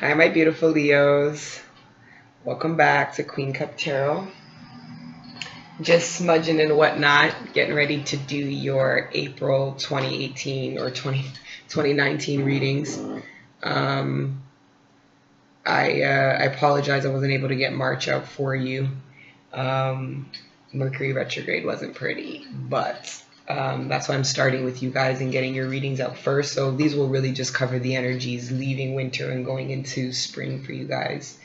Hi, my beautiful Leos. Welcome back to Queen Cup Tarot. Just smudging and whatnot, getting ready to do your April 2018 or 2019 readings. I apologize I wasn't able to get March out for you. Mercury retrograde wasn't pretty, but that's why I'm starting with you guys and getting your readings out first. So these will really just cover the energies leaving winter and going into spring for you guys.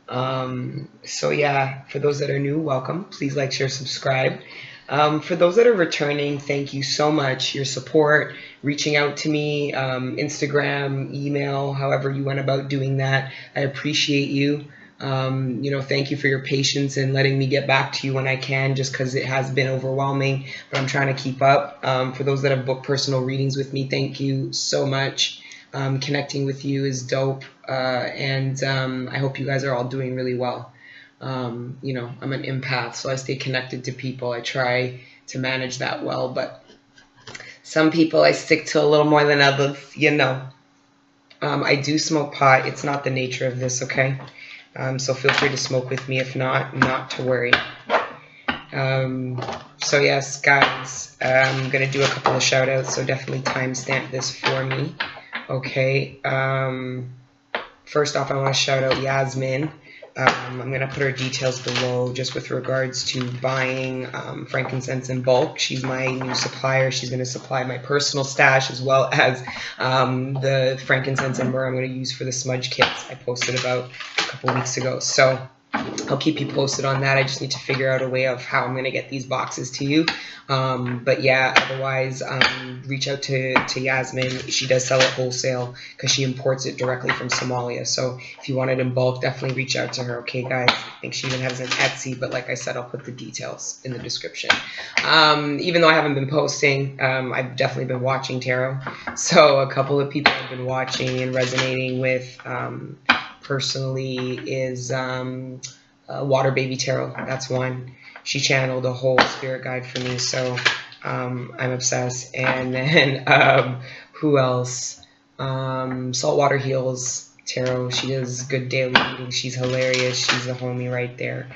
So yeah, for those that are new, welcome. Please like, share, subscribe. For those that are returning, thank you so much. Your support, reaching out to me, Instagram, email, however you went about doing that. I appreciate you. Thank you for your patience and letting me get back to you when I can, just because it has been overwhelming, but I'm trying to keep up. For those that have booked personal readings with me, thank you so much. Connecting with you is dope, and I hope you guys are all doing really well. I'm an empath, so I stay connected to people. I try to manage that well, but some people I stick to a little more than others, I do smoke pot. It's not the nature of this, okay? So feel free to smoke with me. If not to worry. So yes, guys, I'm going to do a couple of shout outs, so definitely timestamp this for me. Okay. First off, I want to shout out Yasmin. I'm going to put her details below just with regards to buying frankincense in bulk. She's my new supplier. She's going to supply my personal stash as well as the frankincense and myrrh I'm going to use for the smudge kits I posted about a couple weeks ago. So I'll keep you posted on that. I just need to figure out a way of how I'm going to get these boxes to you. But yeah, otherwise, reach out to Yasmin. She does sell it wholesale because she imports it directly from Somalia. So if you want it in bulk, definitely reach out to her. Okay, guys? I think she even has an Etsy, but like I said, I'll put the details in the description. Even though I haven't been posting, I've definitely been watching tarot. So a couple of people I've been watching and resonating with personally is Water Baby Tarot. That's one. She channeled a whole spirit guide for me, so I'm obsessed. And then who else? Saltwater Heals Tarot. She does good daily readings. She's hilarious. She's a homie right there.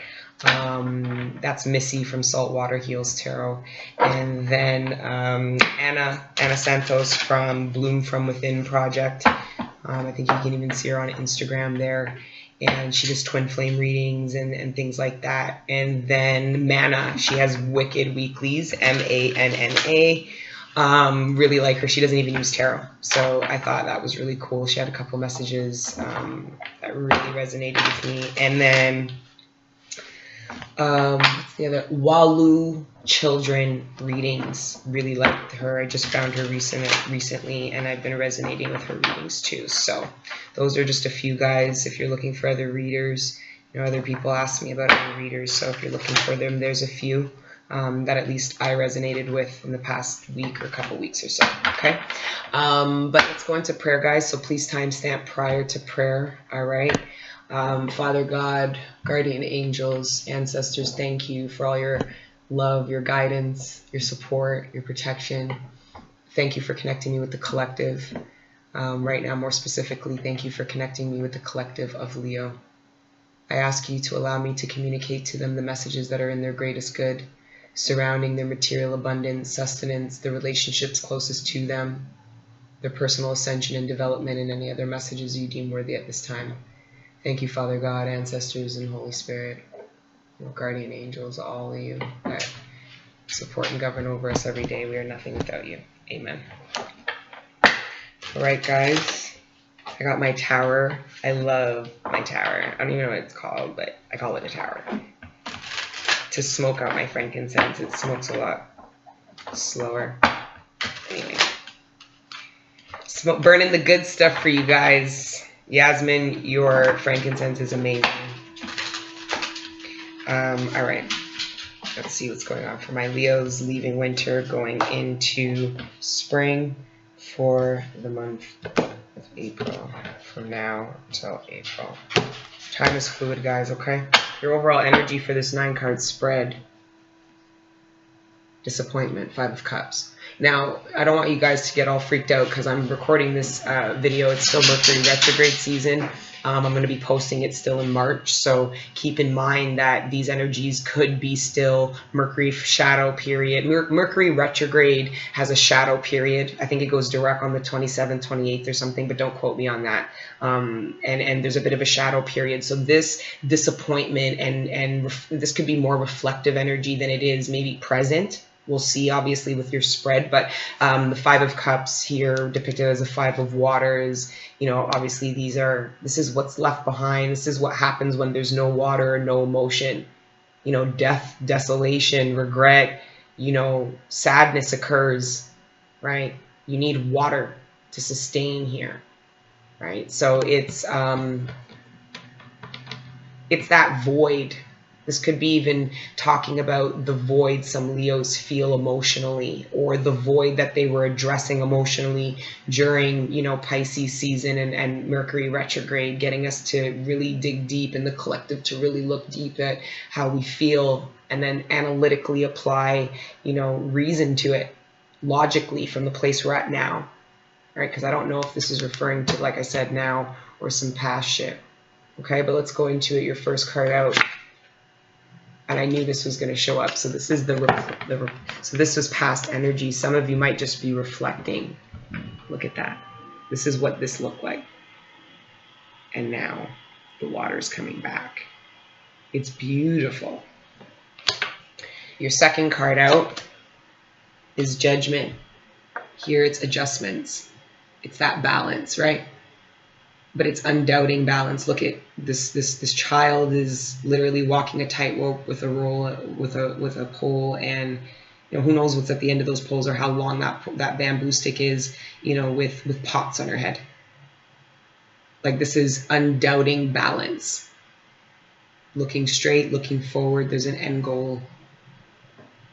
That's Missy from Saltwater Heals Tarot. And then Anna Santos from Bloom From Within Project. I think you can even see her on Instagram there. And she does twin flame readings and things like that. And then Mana, she has wicked weeklies, MANNA. Really like her. She doesn't even use tarot. So I thought that was really cool. She had a couple messages that really resonated with me. And then what's the other? Walu Children Readings. Really liked her. I just found her recently, and I've been resonating with her readings too. So those are just a few, guys. If you're looking for other readers, other people ask me about other readers. So if you're looking for them, there's a few that at least I resonated with in the past week or couple weeks or so. Okay. But let's go into prayer, guys. So please timestamp prior to prayer. All right. Father God, guardian angels, ancestors, thank you for all your love, your guidance, your support, your protection. Thank you for connecting me with the collective. Right now, more specifically, thank you for connecting me with the collective of Leo. I ask you to allow me to communicate to them the messages that are in their greatest good, surrounding their material abundance, sustenance, the relationships closest to them, their personal ascension and development, and any other messages you deem worthy at this time. Thank you, Father God, ancestors, and Holy Spirit, guardian angels, all of you that support and govern over us every day. We are nothing without you. Amen. All right, guys. I got my tower. I love my tower. I don't even know what it's called, but I call it a tower. To smoke out my frankincense. It smokes a lot slower. Anyway. Burning the good stuff for you guys. Yasmin, your frankincense is amazing. All right. Let's see what's going on for my Leos leaving winter, going into spring for the month of April. From now until April. Time is fluid, guys, okay? Your overall energy for this 9-card spread. Disappointment, 5 of Cups. Now, I don't want you guys to get all freaked out because I'm recording this video. It's still Mercury retrograde season. I'm going to be posting it still in March, so keep in mind that these energies could be still Mercury shadow period. Mercury retrograde has a shadow period. I think it goes direct on the 27th, 28th or something, but don't quote me on that. And there's a bit of a shadow period. So this disappointment and this could be more reflective energy than it is maybe present. We'll see, obviously, with your spread, but the Five of Cups here depicted as a Five of Waters, you know, obviously this is what's left behind. This is what happens when there's no water or no emotion. You know, death, desolation, regret, you know, sadness occurs, right? You need water to sustain here, right? So it's that void. This could be even talking about the void some Leos feel emotionally, or the void that they were addressing emotionally during, you know, Pisces season and Mercury retrograde, getting us to really dig deep in the collective, to really look deep at how we feel and then analytically apply, you know, reason to it logically from the place we're at now, right? Because I don't know if this is referring to, like I said, now or some past shit. Okay, but let's go into it. Your first card out. And I knew this was going to show up. So this is so this was past energy. Some of you might just be reflecting. Look at that. This is what this looked like. And now the water's coming back. It's beautiful. Your second card out is Judgment. Here it's adjustments. It's that balance, right? But it's undoubting balance. Look at this child is literally walking a tightrope with a roll with a pole, and you know, who knows what's at the end of those poles or how long that bamboo stick is, you know, with pots on her head. Like, this is undoubting balance. Looking straight, looking forward, there's an end goal.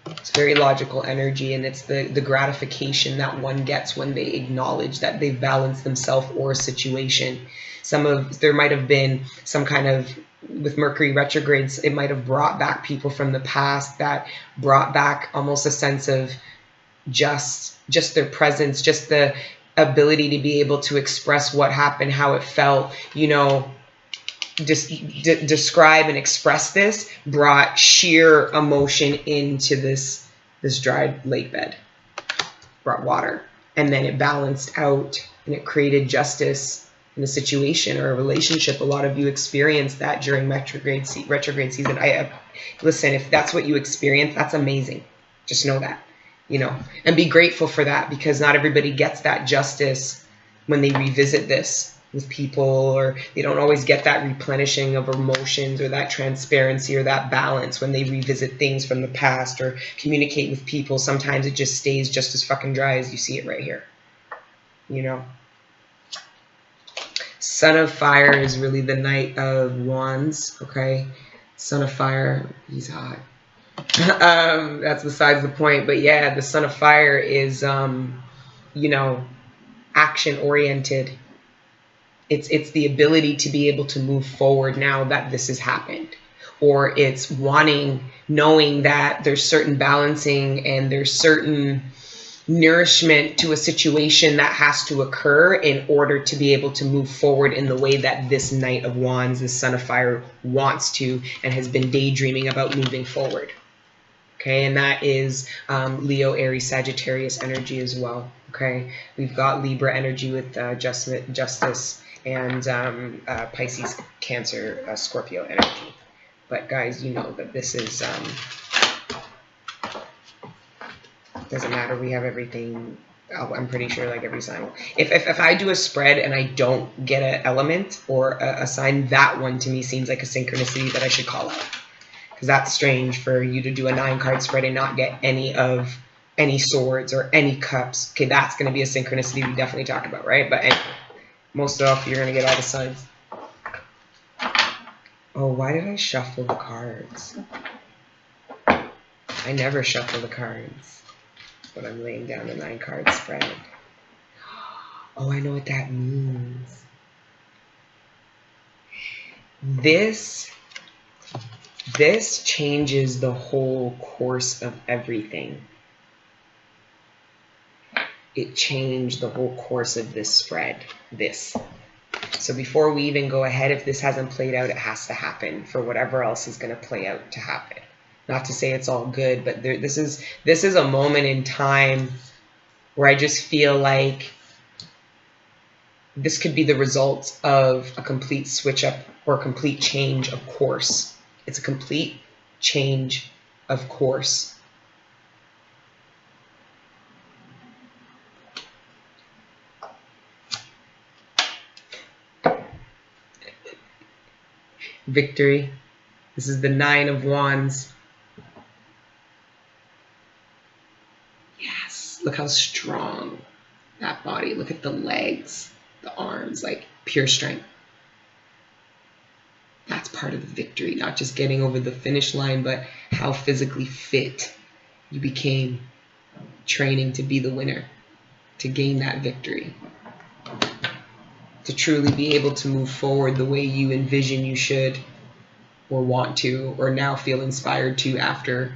It's very logical energy, and it's the gratification that one gets when they acknowledge that they've balanced themselves or a situation. There might have been some kind of, with Mercury retrogrades, it might have brought back people from the past that brought back almost a sense of just their presence, just the ability to be able to express what happened, how it felt, you know, just describe and express this, brought sheer emotion into this dried lake bed, brought water, and then it balanced out and it created justice in a situation or a relationship. A lot of you experienced that during retrograde season. Listen, if that's what you experienced, that's amazing. Just know that, you know, and be grateful for that, because not everybody gets that justice when they revisit this with people, or they don't always get that replenishing of emotions or that transparency or that balance when they revisit things from the past or communicate with people. Sometimes it just stays just as fucking dry as you see it right here, you know. Son of Fire is really the Knight of Wands, okay? Son of Fire, he's hot. That's besides the point, but yeah, the Son of Fire is, you know, action oriented. It's the ability to be able to move forward now that this has happened, or it's knowing that there's certain balancing and there's certain nourishment to a situation that has to occur in order to be able to move forward in the way that this Knight of Wands, this Son of Fire, wants to and has been daydreaming about moving forward. Okay, and that is Leo, Aries, Sagittarius energy as well. Okay, we've got Libra energy with justice, and Pisces, Cancer, Scorpio energy. But guys, you know that this is, doesn't matter, we have everything. I'm pretty sure, like, every sign. If I do a spread and I don't get an element or a sign, that one to me seems like a synchronicity that I should call out. Because that's strange for you to do a 9-card spread and not get any swords or any cups. Okay, that's going to be a synchronicity we definitely talk about, right? But anyway, most of you're going to get all the signs. Oh, why did I shuffle the cards? I never shuffle the cards, but I'm laying down the 9-card spread. Oh, I know what that means. This changes the whole course of everything. It changed the whole course of this spread. So before we even go ahead, if this hasn't played out, it has to happen for whatever else is going to play out to happen. Not to say it's all good, but this is a moment in time where I just feel like this could be the result of a complete switch up or a complete change of course. It's a complete change of course. Victory. This is the 9 of Wands. Yes, look how strong that body. Look at the legs, the arms, like pure strength. That's part of the victory, not just getting over the finish line, but how physically fit you became training to be the winner, to gain that victory, to truly be able to move forward the way you envision you should or want to, or now feel inspired to after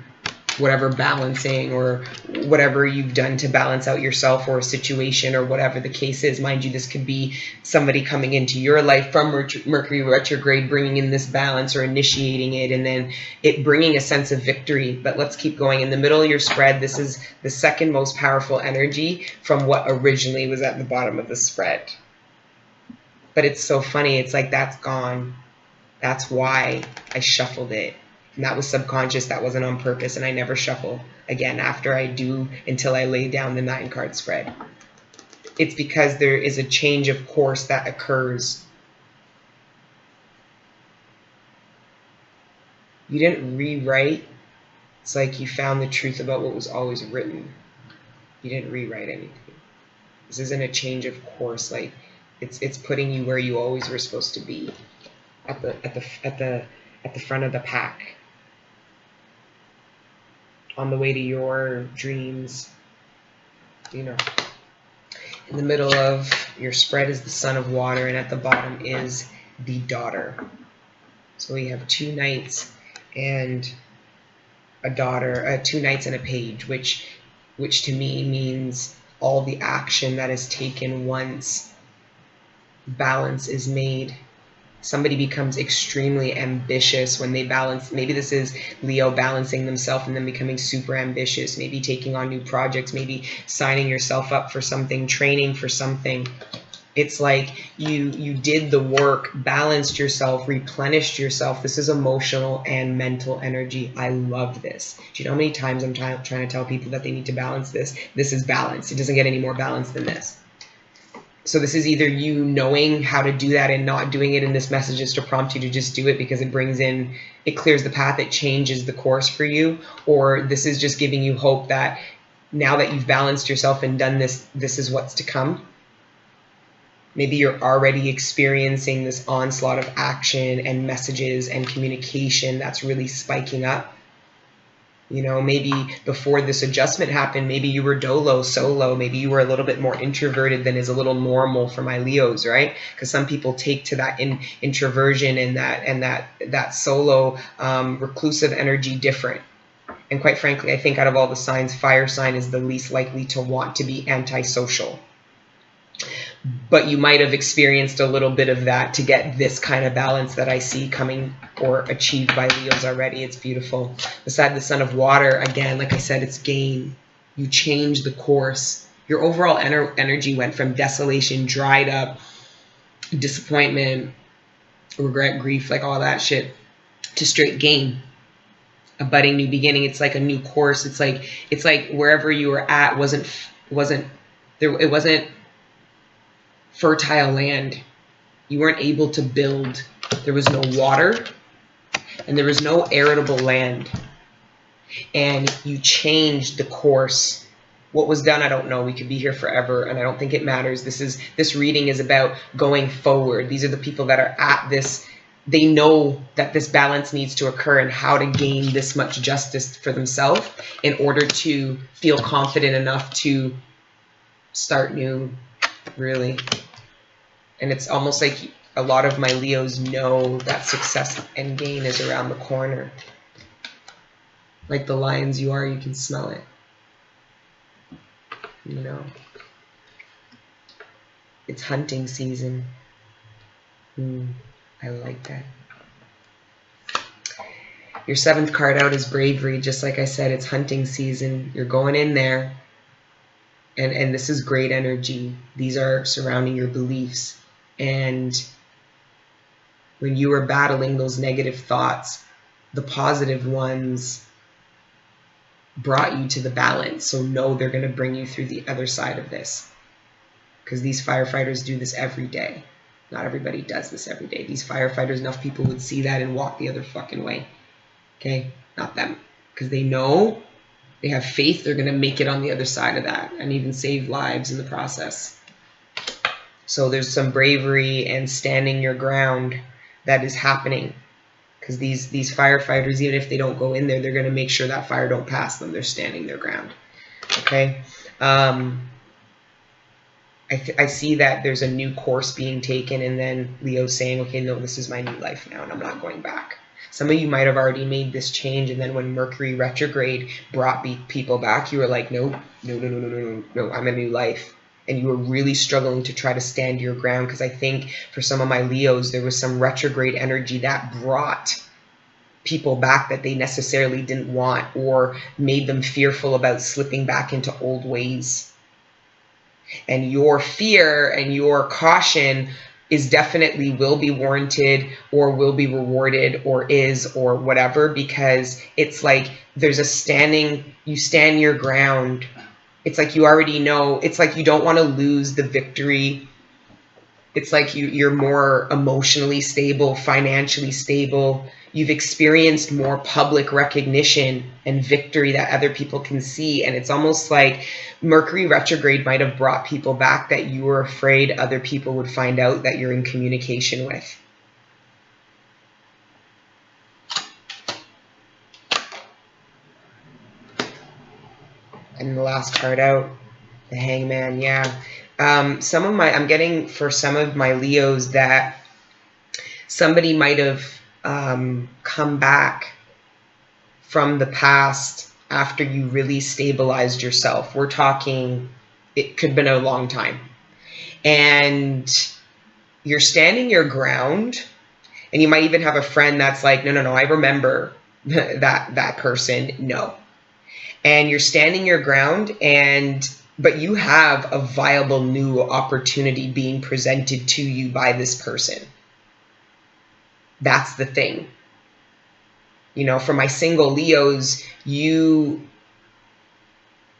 whatever balancing or whatever you've done to balance out yourself or a situation or whatever the case is. Mind you, this could be somebody coming into your life from Mercury retrograde, bringing in this balance or initiating it, and then it bringing a sense of victory. But let's keep going. In the middle of your spread, this is the second most powerful energy from what originally was at the bottom of the spread. But it's so funny. It's like that's gone. That's why I shuffled it. And that was subconscious. That wasn't on purpose. And I never shuffle again after I do until I lay down the 9-card spread. It's because there is a change of course that occurs. You didn't rewrite. It's like you found the truth about what was always written. You didn't rewrite anything. This isn't a change of course. Like it's putting you where you always were supposed to be, at the front of the pack, on the way to your dreams. You know, in the middle of your spread is the Son of Water, and at the bottom is the Daughter. So we have 2 knights and a daughter, 2 knights and a page, which to me means all the action that is taken once balance is made. Somebody becomes extremely ambitious when they balance. Maybe this is Leo balancing themselves and then becoming super ambitious, maybe taking on new projects, maybe signing yourself up for something, training for something. It's like you did the work, balanced yourself, replenished yourself. This is emotional and mental energy. I love this. Do you know how many times I'm trying to tell people that they need to balance this? This is balance. It doesn't get any more balanced than this. So this is either you knowing how to do that and not doing it, and this message is to prompt you to just do it because it brings in, it clears the path, it changes the course for you, or this is just giving you hope that now that you've balanced yourself and done this, this is what's to come. Maybe you're already experiencing this onslaught of action and messages and communication that's really spiking up. You know, maybe before this adjustment happened, maybe you were dolo, solo, maybe you were a little bit more introverted than is a little normal for my Leos, right? Because some people take to that introversion and that solo reclusive energy different. And quite frankly, I think out of all the signs, fire sign is the least likely to want to be antisocial. But you might have experienced a little bit of that to get this kind of balance that I see coming or achieved by Leos already. It's beautiful. Beside the Son of Water, again, like I said, it's gain. You change the course. Your overall energy went from desolation, dried up, disappointment, regret, grief, like all that shit, to straight gain. A budding new beginning. It's like a new course. It's like wherever you were at it wasn't fertile land. You weren't able to build. There was no water and there was no arable land. And you changed the course. What was done, I don't know. We could be here forever and I don't think it matters. This reading is about going forward. These are the people that are at this. They know that this balance needs to occur and how to gain this much justice for themselves in order to feel confident enough to start new, really. And it's almost like a lot of my Leos know that success and gain is around the corner. Like the lions you are, you can smell it. You know. It's hunting season. I like that. Your 7th card out is bravery. Just like I said, it's hunting season. You're going in there. And this is great energy. These are surrounding your beliefs. And when you are battling those negative thoughts, the positive ones brought you to the balance. So know they're going to bring you through the other side of this. Because these firefighters do this every day. Not everybody does this every day. These firefighters, enough people would see that and walk the other fucking way. Okay? Not them. Because they know, they have faith they're going to make it on the other side of that and even save lives in the process. So there's some bravery and standing your ground that is happening. Because these firefighters, even if they don't go in there, they're going to make sure that fire don't pass them. They're standing their ground. Okay? I see that there's a new course being taken, and then Leo's saying, okay, no, this is my new life now, and I'm not going back. Some of you might have already made this change, and then when Mercury retrograde brought people back, you were like, no, I'm a new life. And you were really struggling to try to stand your ground, because I think for some of my Leos, there was some retrograde energy that brought people back that they necessarily didn't want, or made them fearful about slipping back into old ways. And your fear and your caution is definitely will be warranted, or will be rewarded, or is, or whatever, because it's like there's a you stand your ground. It's like you already know. It's like you don't want to lose the victory. It's like you're more emotionally stable, financially stable. You've experienced more public recognition and victory that other people can see. And it's almost like Mercury retrograde might have brought people back that you were afraid other people would find out that you're in communication with. And the last card out, the Hangman, yeah. I'm getting for some of my Leos that somebody might have come back from the past after you really stabilized yourself. We're talking, it could have been a long time. And you're standing your ground, and you might even have a friend that's like, no, I remember that person. No. And you're standing your ground, but you have a viable new opportunity being presented to you by this person. That's the thing. You know, for my single Leos, you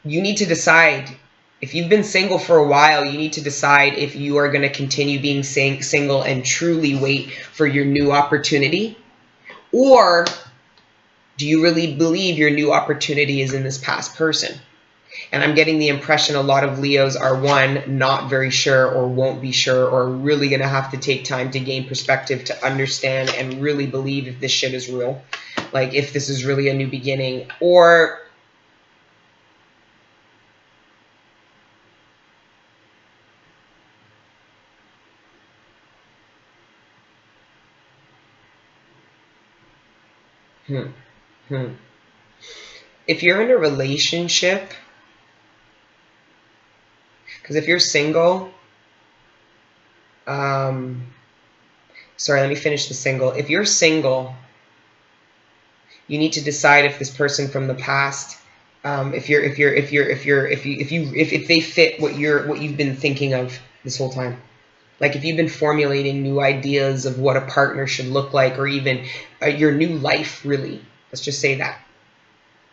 need to decide. If you've been single for a while, you need to decide if you are going to continue being single and truly wait for your new opportunity, or do you really believe your new opportunity is in this past person? And I'm getting the impression a lot of Leos are, one, not very sure, or won't be sure, or really going to have to take time to gain perspective to understand and really believe if this shit is real. Like, if this is really a new beginning. Or if you're in a relationship, because if you're single, sorry, let me finish the single. If you're single, you need to decide if this person from the past, if they fit what you've been thinking of this whole time. Like if you've been formulating new ideas of what a partner should look like, or even your new life, really. Let's just say that.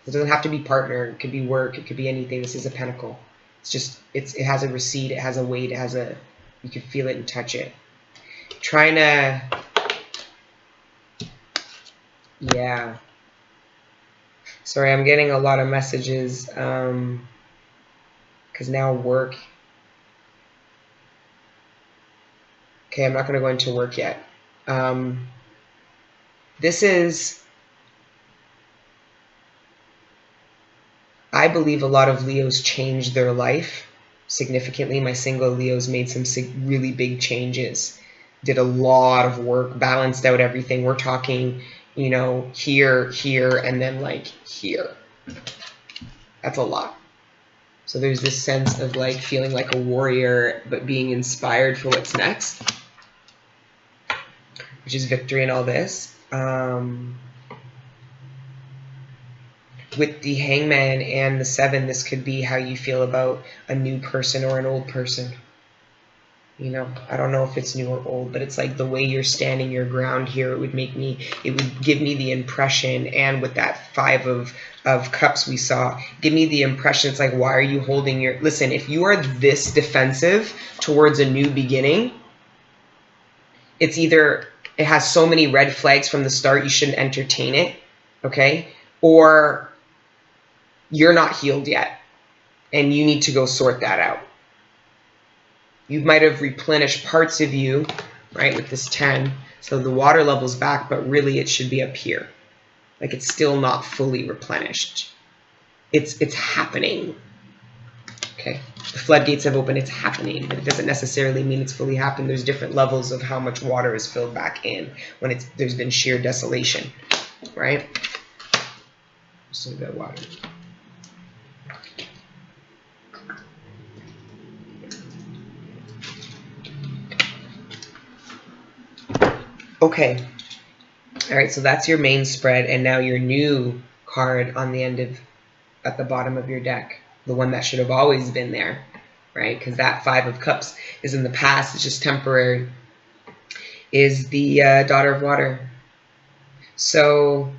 It doesn't have to be partner. It could be work. It could be anything. This is a pentacle. It's just, it has a receipt. It has a weight. It has a, you can feel it and touch it. Trying to, yeah. Sorry, I'm getting a lot of messages because now work. Okay, I'm not going to go into work yet. This is, I believe a lot of Leos changed their life significantly. My single Leos made some really big changes, did a lot of work, balanced out everything. We're talking, you know, here, and then like here. That's a lot. So there's this sense of like feeling like a warrior, but being inspired for what's next. which is victory in all this. With the Hangman and the 7, this could be how you feel about a new person or an old person. You know, I don't know if it's new or old, but it's like the way you're standing your ground here, it would give me the impression, and with that 5 of cups we saw, give me the impression, it's like, why are you holding your, listen, if you are this defensive towards a new beginning, it's either, it has so many red flags from the start, you shouldn't entertain it, okay? Or you're not healed yet, and you need to go sort that out. You might have replenished parts of you, right, with this 10. So the water level's back, but really it should be up here. Like, it's still not fully replenished. It's happening. Okay, the floodgates have opened, it's happening, but it doesn't necessarily mean it's fully happened. There's different levels of how much water is filled back in when there's been sheer desolation, right? Just a little bit of water. Okay, all right, so that's your main spread, and now your new card on the end of, at the bottom of your deck, the one that should have always been there, right? Because that 5 of Cups is in the past, it's just temporary, is the Daughter of Water. So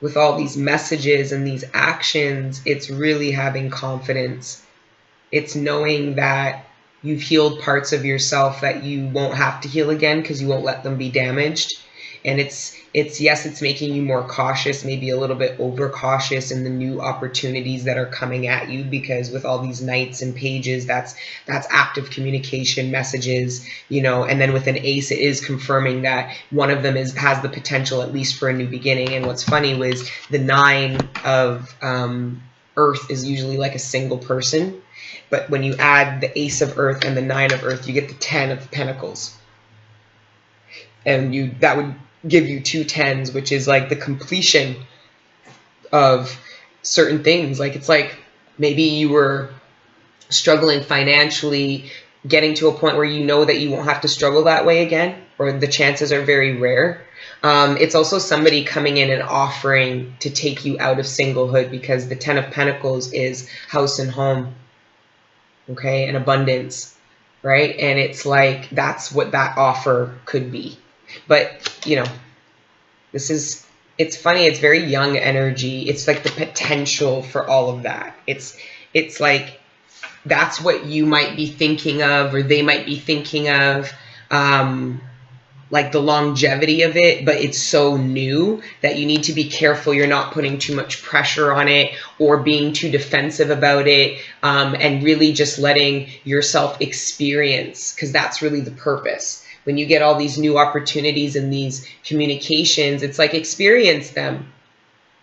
with all these messages and these actions, it's really having confidence. It's knowing that you've healed parts of yourself that you won't have to heal again because you won't let them be damaged. And it's yes, it's making you more cautious, maybe a little bit overcautious in the new opportunities that are coming at you, because with all these knights and pages, that's active communication messages, you know. And then with an ace, it is confirming that one of them has the potential at least for a new beginning. And what's funny was the 9 of Earth is usually like a single person, but when you add the Ace of Earth and the 9 of Earth, you get the 10 of Pentacles, and that would give you 2 10s, which is like the completion of certain things. Like, it's like maybe you were struggling financially, getting to a point where you know that you won't have to struggle that way again, or the chances are very rare. It's also somebody coming in and offering to take you out of singlehood, because the 10 of Pentacles is house and home, okay, and abundance, right? And it's like, that's what that offer could be. But, you know, it's funny, it's very young energy. It's like the potential for all of that. It's like, that's what you might be thinking of, or they might be thinking of, like the longevity of it, but it's so new that you need to be careful you're not putting too much pressure on it or being too defensive about it, and really just letting yourself experience, because that's really the purpose. When you get all these new opportunities and these communications, it's like, experience them.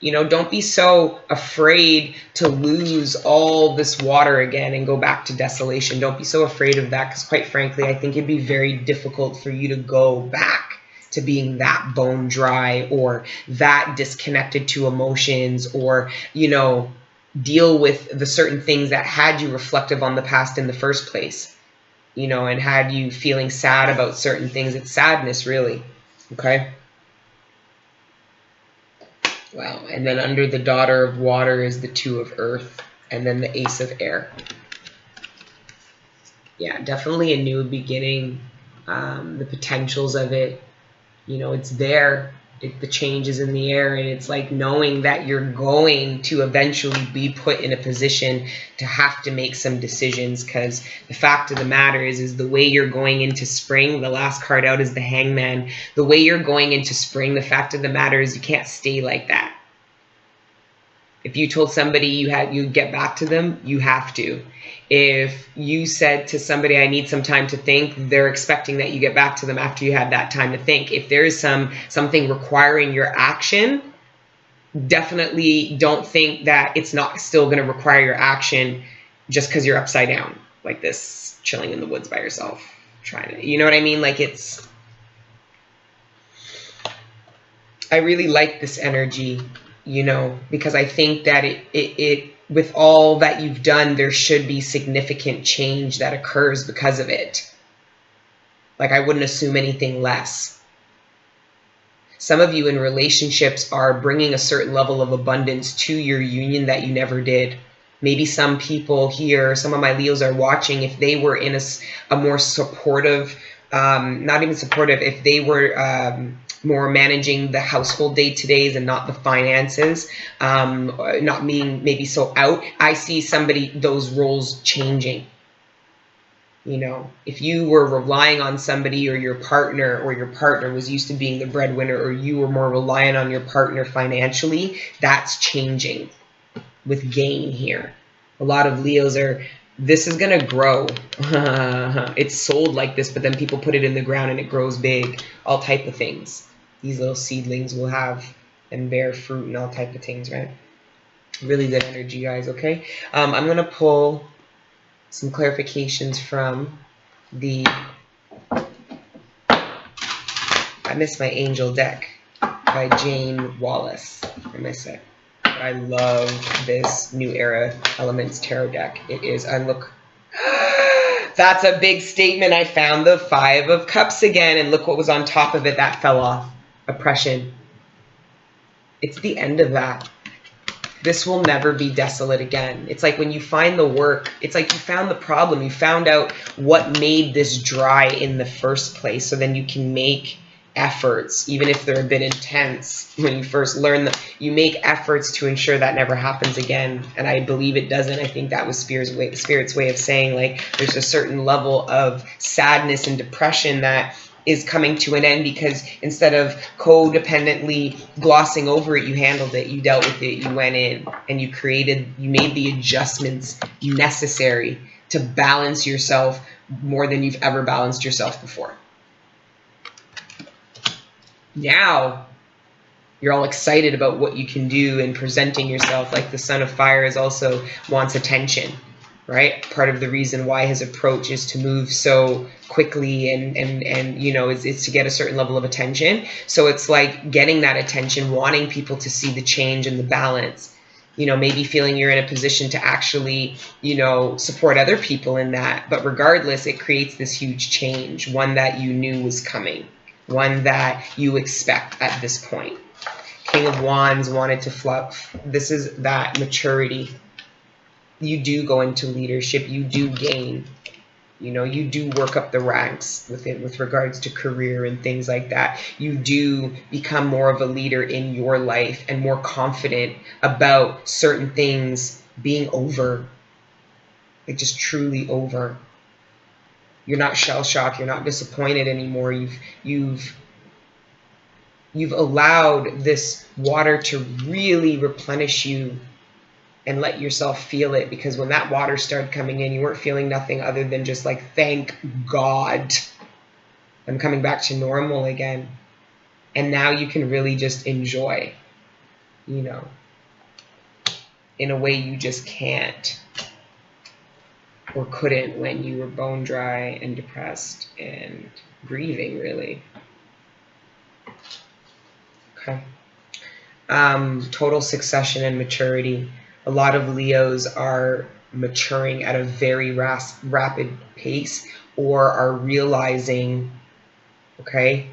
You know, don't be so afraid to lose all this water again and go back to desolation. Don't be so afraid of that, because quite frankly, I think it'd be very difficult for you to go back to being that bone dry or that disconnected to emotions, or, you know, deal with the certain things that had you reflective on the past in the first place, you know, and had you feeling sad about certain things. It's sadness, really. Okay. Wow. And then under the Daughter of Water is the 2 of Earth, and then the Ace of Air. Yeah, definitely a new beginning. The potentials of it, you know, it's there. The change is in the air, and it's like knowing that you're going to eventually be put in a position to have to make some decisions, because the fact of the matter is the way you're going into spring, the last card out is the Hangman. The way you're going into spring, the fact of the matter is you can't stay like that. If you told somebody you'd get back to them, you have to. If you said to somebody, I need some time to think, they're expecting that you get back to them after you had that time to think. If there is something requiring your action, definitely don't think that it's not still going to require your action just because you're upside down like this, chilling in the woods by yourself, trying to, you know what I mean? Like, I really like this energy, you know, because I think that it with all that you've done, there should be significant change that occurs because of it. Like, I wouldn't assume anything less. Some of you in relationships are bringing a certain level of abundance to your union that you never did. Maybe some people here, some of my Leos are watching, if they were in a more supportive, not even supportive, if they were more managing the household day-to-days and not the finances, not being maybe so out, I see somebody, those roles changing. You know, if you were relying on somebody or your partner was used to being the breadwinner, or you were more reliant on your partner financially, that's changing with gain here. A lot of Leos are, this is going to grow. It's sold like this, but then people put it in the ground and it grows big. All type of things. These little seedlings will have and bear fruit and all type of things, right? Really good energy, guys, okay? I'm going to pull some clarifications from the I Miss My Angel deck by Jane Wallace. I miss it. I love this New Era Elements Tarot deck. It is, and look, that's a big statement. I found the 5 of Cups again, and look what was on top of it. That fell off. Oppression. It's the end of that. This will never be desolate again. It's like when you find the work, it's like you found the problem. You found out what made this dry in the first place, so then you can make efforts, even if they're a bit intense. When you first learn them, you make efforts to ensure that never happens again. And I believe it doesn't. I think that was Spirit's way of saying, like, there's a certain level of sadness and depression that is coming to an end, because instead of codependently glossing over it, you handled it, you dealt with it, you went in and you made the adjustments necessary to balance yourself more than you've ever balanced yourself before. Now you're all excited about what you can do and presenting yourself. Like the Son of Fire also wants attention, right? Part of the reason why his approach is to move so quickly and you know, is to get a certain level of attention. So it's like getting that attention, wanting people to see the change and the balance. You know, maybe feeling you're in a position to actually, you know, support other people in that. But regardless, it creates this huge change, one that you knew was coming, one that you expect at this point. King of Wands wanted to fluff. This is that maturity. You do go into leadership. You do gain. You know, you do work up the ranks with regards to career and things like that. You do become more of a leader in your life and more confident about certain things being over. Like just truly over. You're not shell-shocked. You're not disappointed anymore. You've allowed this water to really replenish you and let yourself feel it, because when that water started coming in, you weren't feeling nothing other than just like, thank God I'm coming back to normal again. And now you can really just enjoy, you know, in a way you just can't or couldn't when you were bone dry and depressed and grieving, really. Okay. Total succession and maturity. A lot of Leos are maturing at a very rapid pace, or are realizing, okay,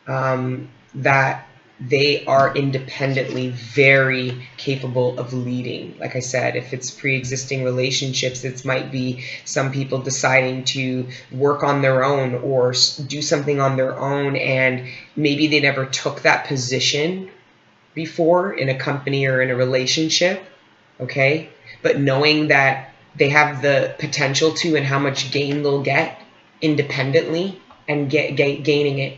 that they are independently very capable of leading. Like I said, if it's pre-existing relationships, it might be some people deciding to work on their own or do something on their own, and maybe they never took that position before in a company or in a relationship, okay? But knowing that they have the potential to, and how much gain they'll get independently and gaining it.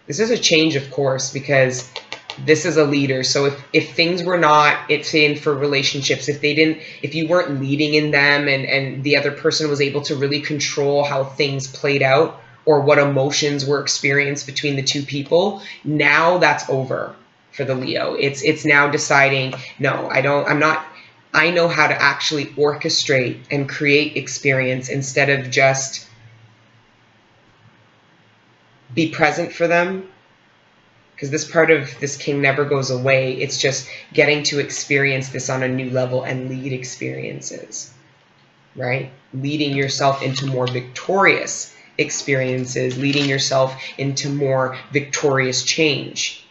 This is a change, of course, because this is a leader. So if things were not, it's in for relationships, if you weren't leading in them, and the other person was able to really control how things played out or what emotions were experienced between the two people, now that's over for the Leo. It's now deciding, no, I know how to actually orchestrate and create experience instead of just be present for them, because this part of this king never goes away. It's just getting to experience this on a new level and lead experiences, right? Leading yourself into more victorious experiences, leading yourself into more victorious change.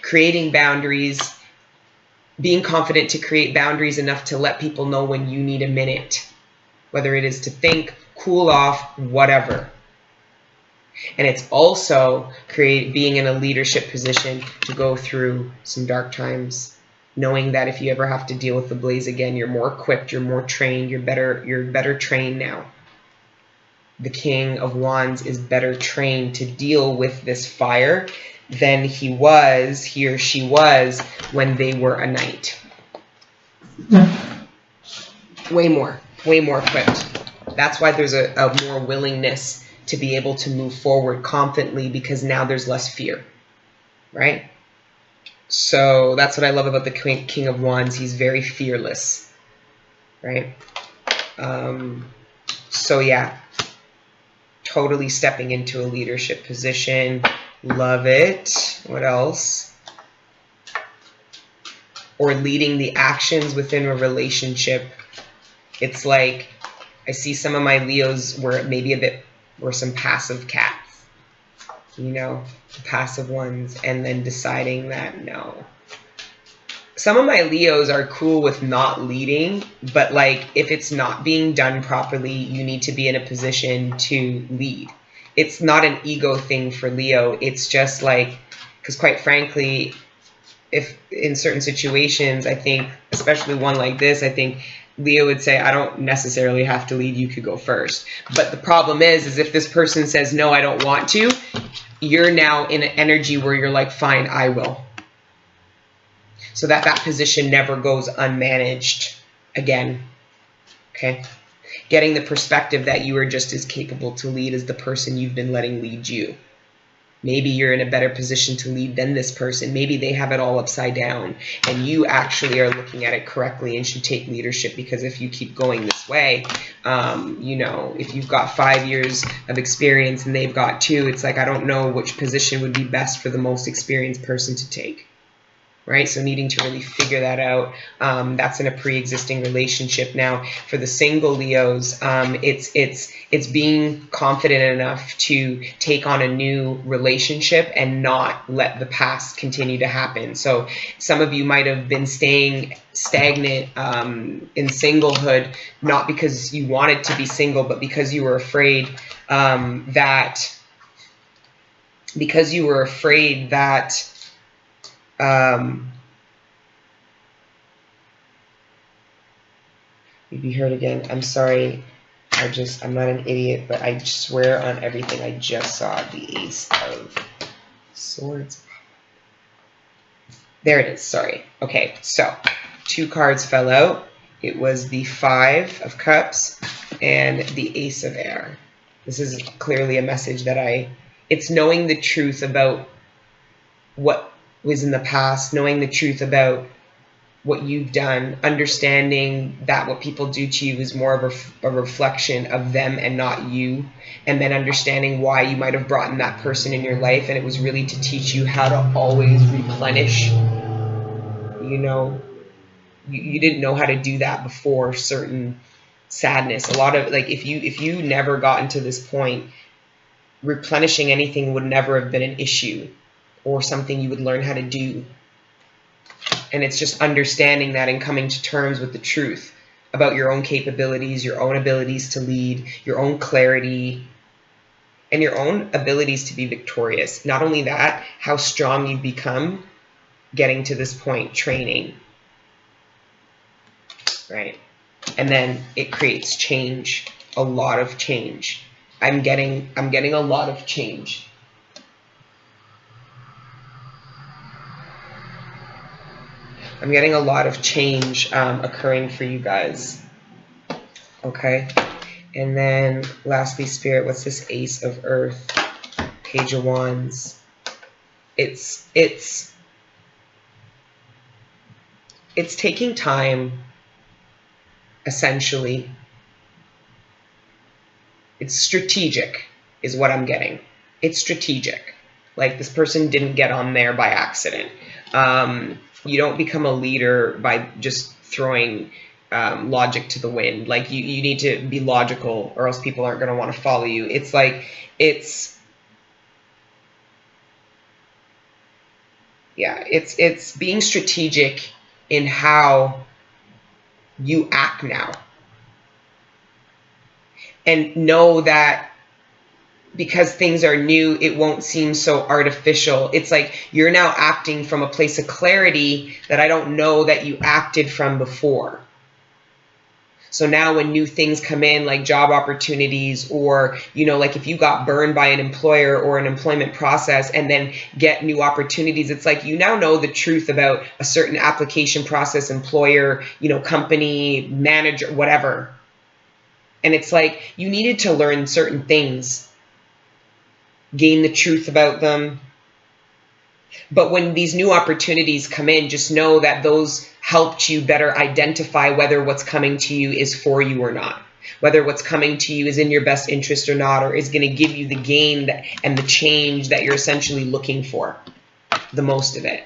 Creating boundaries, being confident to create boundaries enough to let people know when you need a minute, whether it is to think, cool off, whatever. And it's also being in a leadership position to go through some dark times, knowing that if you ever have to deal with the blaze again, you're more equipped, you're more trained, you're better trained now. The King of Wands is better trained to deal with this fire than he or she was when they were a knight. Way more equipped. That's why there's a more willingness to be able to move forward confidently, because now there's less fear, right? So that's what I love about the King of Wands. He's very fearless, right? So yeah, totally stepping into a leadership position. Love it. What else? Or leading the actions within a relationship. It's like I see some of my Leos were some passive cats, you know, passive ones, and then deciding that no. Some of my Leos are cool with not leading, but like if it's not being done properly, you need to be in a position to lead. It's not an ego thing for Leo. It's just like, because quite frankly, if in certain situations, I think, especially one like this, I think Leo would say, I don't necessarily have to lead, you could go first. But the problem is if this person says, no, I don't want to, you're now in an energy where you're like, fine, I will. So that position never goes unmanaged again, okay? Getting the perspective that you are just as capable to lead as the person you've been letting lead you. Maybe you're in a better position to lead than this person. Maybe they have it all upside down and you actually are looking at it correctly and should take leadership, because if you keep going this way, you know, if you've got 5 years of experience and they've got 2, it's like, I don't know which position would be best for the most experienced person to take. Right? So needing to really figure that out. That's in a pre-existing relationship. Now, for the single Leos, it's being confident enough to take on a new relationship and not let the past continue to happen. So some of you might have been staying stagnant in singlehood, not because you wanted to be single, but because you were afraid that you'd be hurt again. I'm sorry. I'm not an idiot, but I swear on everything I just saw the Ace of Swords. There it is. Sorry. Okay, so 2 cards fell out. It was the 5 of Cups and the Ace of Air. This is clearly a message that it's knowing the truth about what was in the past, knowing the truth about what you've done, understanding that what people do to you is more of a reflection of them and not you, and then understanding why you might have brought in that person in your life, and it was really to teach you how to always replenish. You know, you didn't know how to do that before certain sadness. A lot of, like, if you never gotten to this point, replenishing anything would never have been an issue or something you would learn how to do. And it's just understanding that and coming to terms with the truth about your own capabilities, your own abilities to lead, your own clarity, and your own abilities to be victorious. Not only that, how strong you become getting to this point, training, right? And then it creates change, a lot of change. I'm getting a lot of change. I'm getting a lot of change occurring for you guys. Okay. And then lastly, Spirit, what's this Ace of Earth? Page of Wands. It's taking time, essentially. It's strategic, is what I'm getting. It's strategic. Like, this person didn't get on there by accident. You don't become a leader by just throwing logic to the wind. Like you need to be logical, or else people aren't going to want to follow you. It's like it's being strategic in how you act now, and know that because things are new, it won't seem so artificial. It's like you're now acting from a place of clarity that I don't know that you acted from before. So now when new things come in, like job opportunities, or, you know, like if you got burned by an employer or an employment process and then get new opportunities, it's like you now know the truth about a certain application process, employer, you know, company, manager, whatever. And it's like you needed to learn certain things, gain the truth about them. But when these new opportunities come in, just know that those helped you better identify whether what's coming to you is for you or not, whether what's coming to you is in your best interest or not, or is going to give you the gain and the change that you're essentially looking for, the most of it.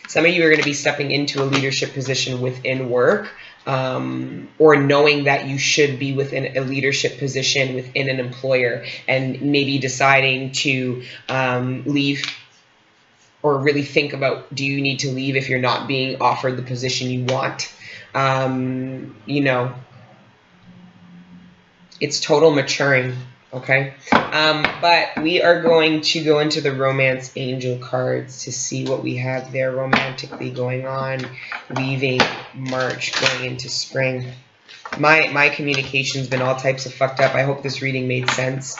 Some of you are going to be stepping into a leadership position within work, or knowing that you should be within a leadership position within an employer, and maybe deciding to leave, or really think about, do you need to leave if you're not being offered the position you want? You know, it's total maturing. Okay, but we are going to go into the romance angel cards to see what we have there romantically going on, leaving March, going into spring. My communication's been all types of fucked up. I hope this reading made sense.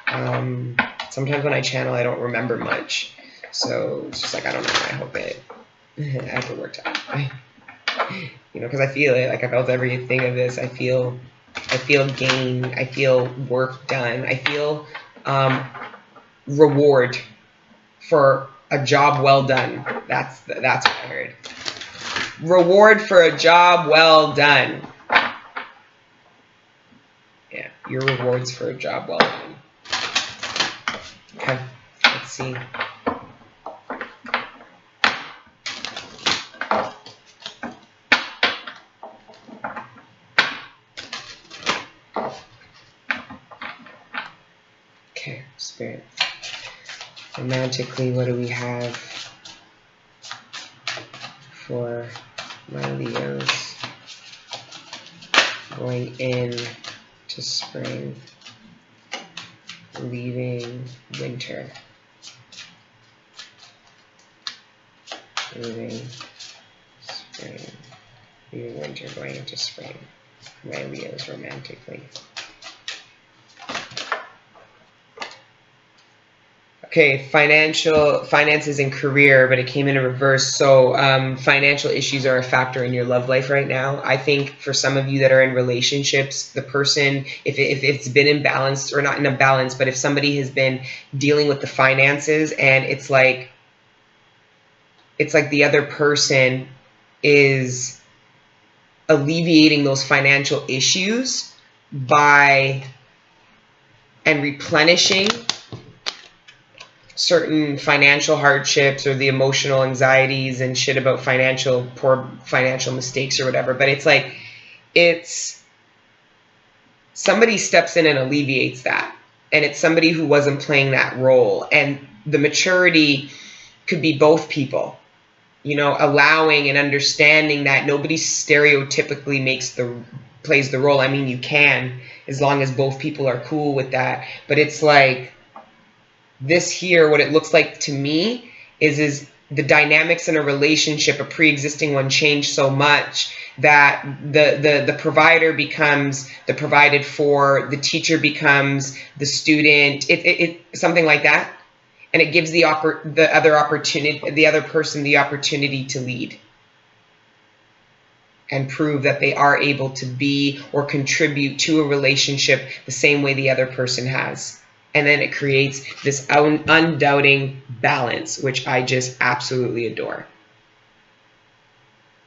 Sometimes when I channel, I don't remember much, so it's just like, I don't know. I hope it worked out. You know, because I feel it. Like I felt everything of this. I feel gain, I feel work done, I feel reward for a job well done. That's what I heard. Reward for a job well done. Yeah, your rewards for a job well done. Okay, let's see. Okay, Spirit. Romantically, what do we have for my Leos going in to spring, leaving winter? Leaving spring, leaving winter, going into spring. My Leos romantically. Okay, finances and career, but it came in a reverse. So financial issues are a factor in your love life right now. I think for some of you that are in relationships, the person, if it's been imbalanced, or not in a balance, but if somebody has been dealing with the finances, and it's like the other person is alleviating those financial issues by and replenishing certain financial hardships, or the emotional anxieties and shit about poor financial mistakes or whatever. But it's like, somebody steps in and alleviates that, and it's somebody who wasn't playing that role. And the maturity could be both people, you know, allowing and understanding that nobody stereotypically plays the role. I mean, you can, as long as both people are cool with that. But it's like, this here, what it looks like to me is the dynamics in a relationship, a pre-existing one, change so much that the provider becomes the provided for, the teacher becomes the student, something like that, and it gives the other person the opportunity to lead and prove that they are able to be or contribute to a relationship the same way the other person has. And then it creates this undoubting balance, which I just absolutely adore.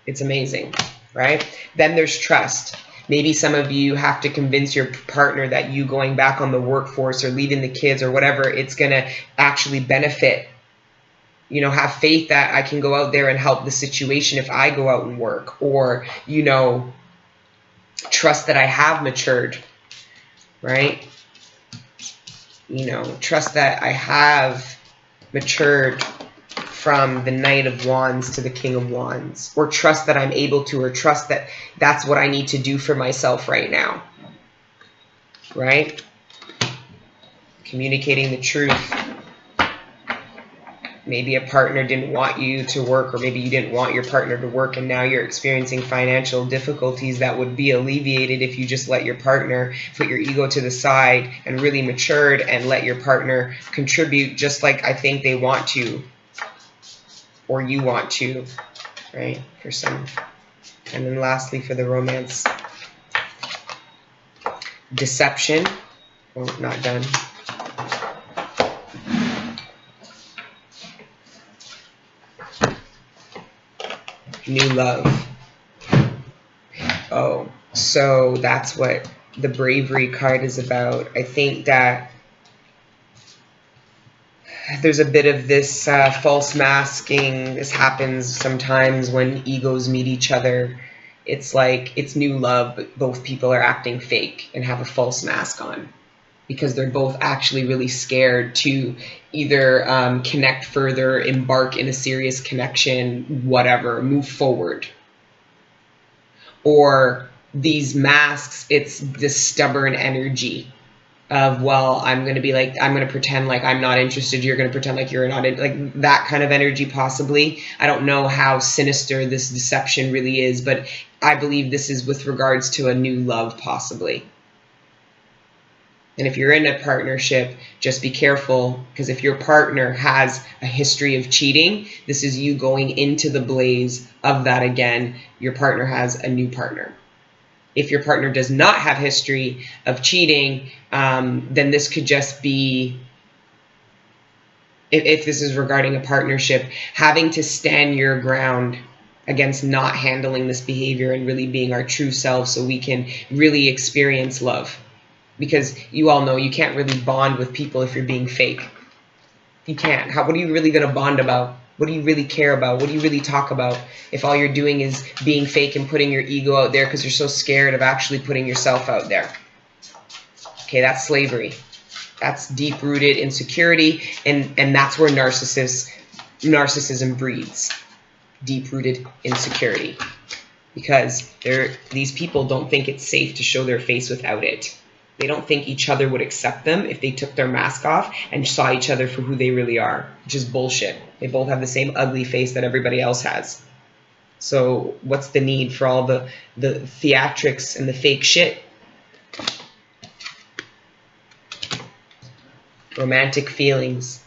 It's amazing, right? Then there's trust. Maybe some of you have to convince your partner that you going back on the workforce or leaving the kids or whatever, it's going to actually benefit you know, have faith that I can go out there and help the situation if I go out and work, or, you know, trust that I have matured, right? You know, trust that I have matured from the Knight of Wands to the King of Wands, or trust that I'm able to, or trust that that's what I need to do for myself right now, right? Communicating the truth. Maybe a partner didn't want you to work, or maybe you didn't want your partner to work, and now you're experiencing financial difficulties that would be alleviated if you just let your partner put your ego to the side and really matured and let your partner contribute just like I think they want to, or you want to, right? For some. And then lastly, for the romance, deception. Oh, not done. New love. Oh, so that's what the bravery card is about. I think that there's a bit of this false masking. This happens sometimes when egos meet each other. It's like it's new love, but both people are acting fake and have a false mask on, because they're both actually really scared to either connect further, embark in a serious connection, whatever, move forward. Or these masks, it's this stubborn energy of, well, I'm going to be like, I'm going to pretend like I'm not interested, you're going to pretend like you're not in, like that kind of energy possibly. I don't know how sinister this deception really is, but I believe this is with regards to a new love possibly. And if you're in a partnership, just be careful, because if your partner has a history of cheating, this is you going into the blaze of that again. Your partner has a new partner. If your partner does not have history of cheating, then this could just be, if this is regarding a partnership, having to stand your ground against not handling this behavior and really being our true self so we can really experience love. Because you all know you can't really bond with people if you're being fake. You can't. What are you really going to bond about? What do you really care about? What do you really talk about if all you're doing is being fake and putting your ego out there because you're so scared of actually putting yourself out there? Okay, that's slavery. That's deep-rooted insecurity, and that's where narcissism breeds. Deep-rooted insecurity. Because these people don't think it's safe to show their face without it. They don't think each other would accept them if they took their mask off and saw each other for who they really are, which is bullshit. They both have the same ugly face that everybody else has. So what's the need for all the theatrics and the fake shit? Romantic feelings.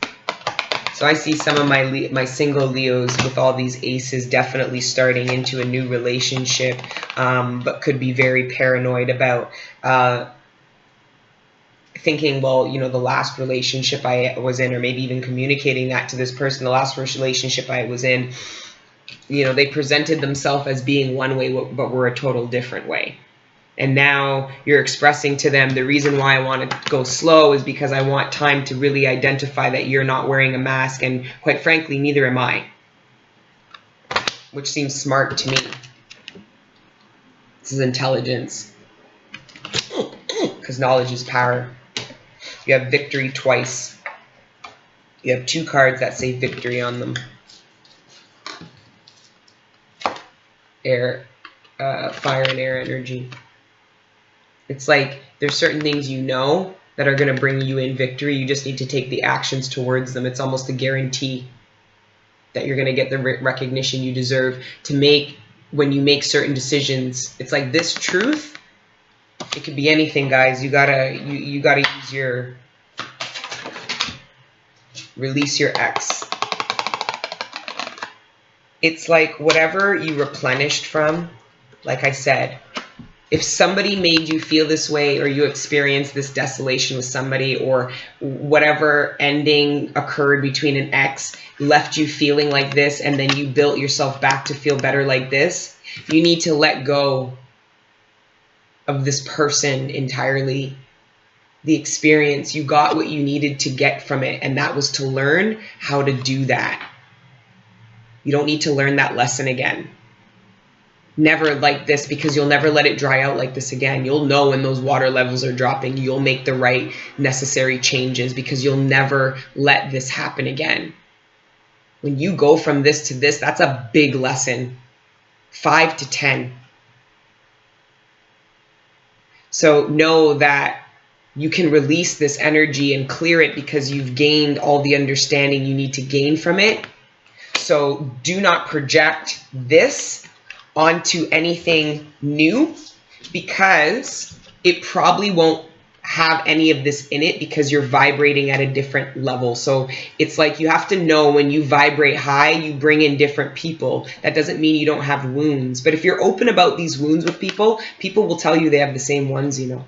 So I see some of my single Leos with all these aces definitely starting into a new relationship, but could be very paranoid about thinking, well, you know, the last relationship I was in, or maybe even communicating that to this person, the last relationship I was in, you know, they presented themselves as being one way, but were a total different way. And now you're expressing to them, the reason why I want to go slow is because I want time to really identify that you're not wearing a mask, and quite frankly, neither am I. Which seems smart to me. This is intelligence. Because knowledge is power. You have victory twice. You have two cards that say victory on them. Air, fire and air energy. It's like there's certain things you know that are going to bring you in victory. You just need to take the actions towards them. It's almost a guarantee that you're going to get the recognition you deserve to make when you make certain decisions. It's like this truth. It could be anything, guys. You gotta use your release your ex. It's like whatever you replenished from, like I said, if somebody made you feel this way, or you experienced this desolation with somebody, or whatever ending occurred between an ex left you feeling like this, and then you built yourself back to feel better like this, you need to let go of this person entirely. The experience, you got what you needed to get from it, and that was to learn how to do that. You don't need to learn that lesson again. Never like this, because you'll never let it dry out like this again. You'll know when those water levels are dropping. You'll make the right necessary changes, because you'll never let this happen again. When you go from this to this, that's a big lesson. 5 to 10. So know that you can release this energy and clear it, because you've gained all the understanding you need to gain from it. So do not project this onto anything new, because it probably won't have any of this in it, because you're vibrating at a different level. So it's like, you have to know, when you vibrate high, you bring in different people. That doesn't mean you don't have wounds, but if you're open about these wounds with people, people will tell you they have the same ones, you know.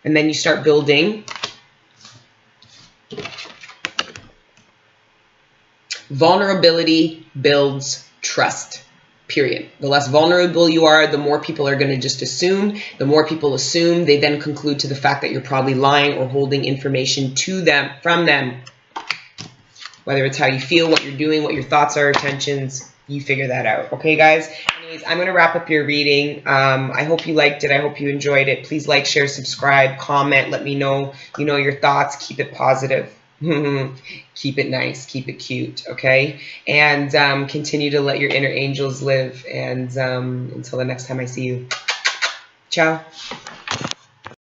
And then you start building. Vulnerability builds trust. Period. The less vulnerable you are, the more people are going to just assume. The more people assume, they then conclude to the fact that you're probably lying or holding information to them, from them. Whether it's how you feel, what you're doing, what your thoughts are, intentions, you figure that out. Okay, guys? Anyways, I'm going to wrap up your reading. I hope you liked it. I hope you enjoyed it. Please like, share, subscribe, comment. Let me know, your thoughts. Keep it positive. Keep it nice, keep it cute, okay? And continue to let your inner angels live. And until the next time I see you, ciao.